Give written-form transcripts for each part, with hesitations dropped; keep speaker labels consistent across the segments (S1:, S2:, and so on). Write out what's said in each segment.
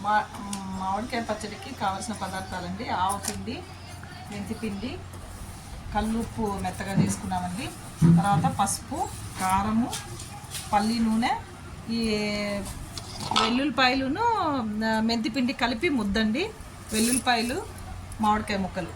S1: మామిడికాయ పచ్చడికి కావాల్సిన పదార్థాలండి. ఆవపిండి, మెంతిపిండి, కల్లుప్పు మెత్తగా చేసుకున్నామండి. తర్వాత పసుపు, కారము, పల్లి నూనె, ఈ వెల్లుల్లిపాయలును మెంతిపిండి కలిపి ముద్దండి, వెల్లుల్లిపాయలు, మామిడికాయ ముక్కలు.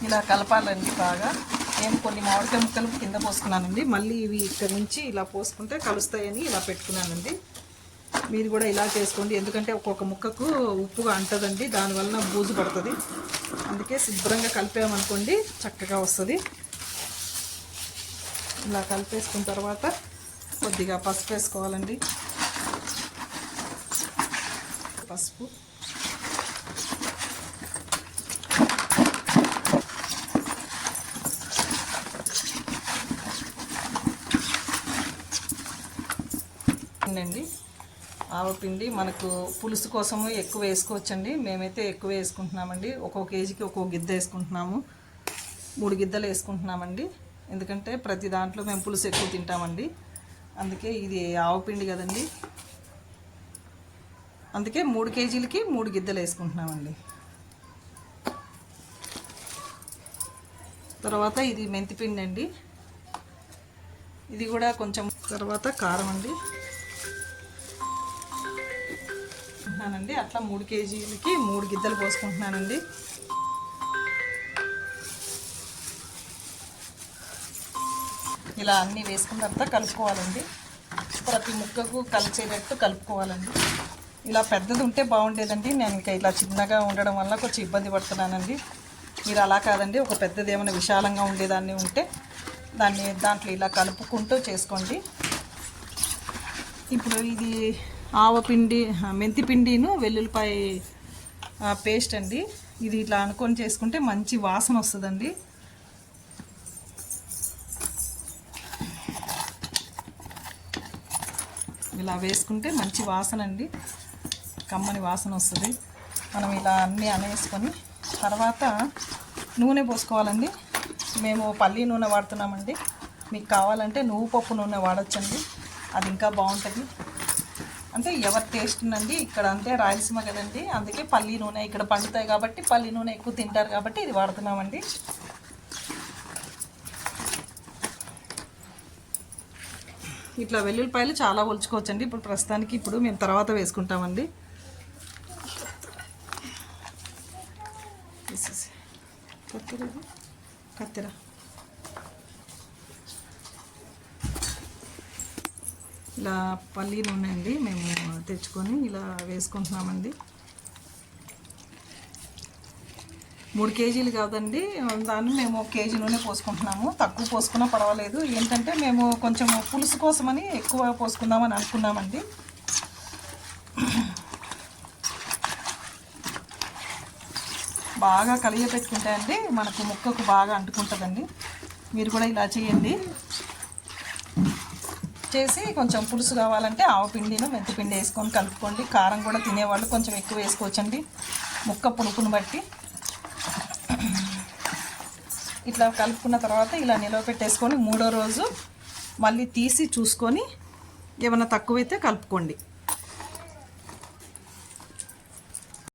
S1: ఇలా కలపాలండి బాగా. నేను కొన్ని మామిడికాయ ముక్కలు కింద పోసుకున్నానండి. మళ్ళీ ఇవి ఇక్కడ నుంచి ఇలా పోసుకుంటే కలుస్తాయని ఇలా పెట్టుకున్నానండి. మీరు కూడా ఇలా చేసుకోండి, ఎందుకంటే ఒక్కొక్క ముక్కకు ఉప్పుగా అంటదండి, దానివల్ల బూజు పడుతుంది. అందుకే శుభ్రంగా కలిపామనుకోండి చక్కగా వస్తుంది. ఇలా కలిపేసుకున్న తర్వాత కొద్దిగా పసుపు వేసుకోవాలండి. పసుపు, అండి ఆవపిండి మనకు పులుసు కోసము ఎక్కువ వేసుకోవచ్చండి. మేమైతే ఎక్కువ వేసుకుంటున్నామండి. ఒక్కొక్క కేజీకి ఒక్కొక్క గిద్ద వేసుకుంటున్నాము. 3 గిద్దలు వేసుకుంటున్నామండి. ఎందుకంటే ప్రతి దాంట్లో మేము పులుసు ఎక్కువ తింటామండి. అందుకే ఇది ఆవపిండి కదండి, అందుకే 3 కేజీలకి 3 గిద్దలు వేసుకుంటున్నామండి. తర్వాత ఇది మెంతిపిండి అండి, ఇది కూడా కొంచెం. తర్వాత కారం అండి, అట్లా 3 కేజీలకి 3 గిద్దలు పోసుకుంటున్నానండి. ఇలా అన్నీ వేసుకున్న తర్వాత కలుపుకోవాలండి. ప్రతి ముక్కకు కలిసేటట్టు కలుపుకోవాలండి. ఇలా పెద్దది ఉంటే బాగుండేదండి, నేను ఇంకా ఇలా చిన్నగా ఉండడం వల్ల కొంచెం ఇబ్బంది పడుతున్నానండి. మీరు అలా కాదండి, ఒక పెద్దది ఏమైనా విశాలంగా ఉండేదాన్ని ఉంటే దాంట్లో ఇలా కలుపుకుంటూ చేసుకోండి. ఇప్పుడు ఇది ఆవపిండి, మెంతిపిండిను వెల్లుల్లిపాయ పేస్ట్ అండి. ఇది ఇట్లా అనుకొని చేసుకుంటే మంచి వాసన వస్తుందండి. ఇలా వేసుకుంటే మంచి వాసన అండి, కమ్మని వాసన వస్తుంది. మనం ఇలా అన్నీ అనేసుకొని తర్వాత నూనె పోసుకోవాలండి. మేము పల్లి నూనె వాడుతున్నామండి. మీకు కావాలంటే నువ్వు పప్పు నూనె వాడచ్చండి, అది ఇంకా బాగుంటుంది. అంటే ఎవరి టేస్ట్ అండి. ఇక్కడ అంటే రాయలసీమ కదండి, అందుకే పల్లి నూనె ఇక్కడ పండుతాయి కాబట్టి పల్లి నూనె ఎక్కువ తింటారు కాబట్టి ఇది వాడుతున్నామండి. ఇట్లా వెల్లుల్లిపాయలు చాలా ఒలుచుకోవచ్చండి. ఇప్పుడు ప్రస్తుతానికి మేము తర్వాత వేసుకుంటామండి. కత్తెర ఇలా పల్లి నూనె అండి మేము తెచ్చుకొని ఇలా వేసుకుంటున్నామండి. 3 కేజీలు కాదండి, దాన్ని మేము 1 కేజీ నూనె పోసుకుంటున్నాము. తక్కువ పోసుకున్నా పర్వాలేదు, ఏంటంటే మేము కొంచెం పులుసు కోసమని ఎక్కువ పోసుకుందామని అనుకున్నామండి. బాగా కలియపెట్టుకుంటాయండి, మనకు ముక్కకు బాగా అంటుకుంటుందండి. మీరు కూడా ఇలా చేయండి. చేసి కొంచెం పులుసు కావాలంటే ఆవపిండిను మెంతిపిండి వేసుకొని కలుపుకోండి. కారం కూడా తినేవాళ్ళు కొంచెం ఎక్కువ వేసుకోవచ్చండి, ముక్క పులుపును బట్టి. ఇట్లా కలుపుకున్న తర్వాత ఇలా నిలవ పెట్టేసుకొని 3వ రోజు మళ్ళీ తీసి చూసుకొని ఏమైనా తక్కువైతే కలుపుకోండి.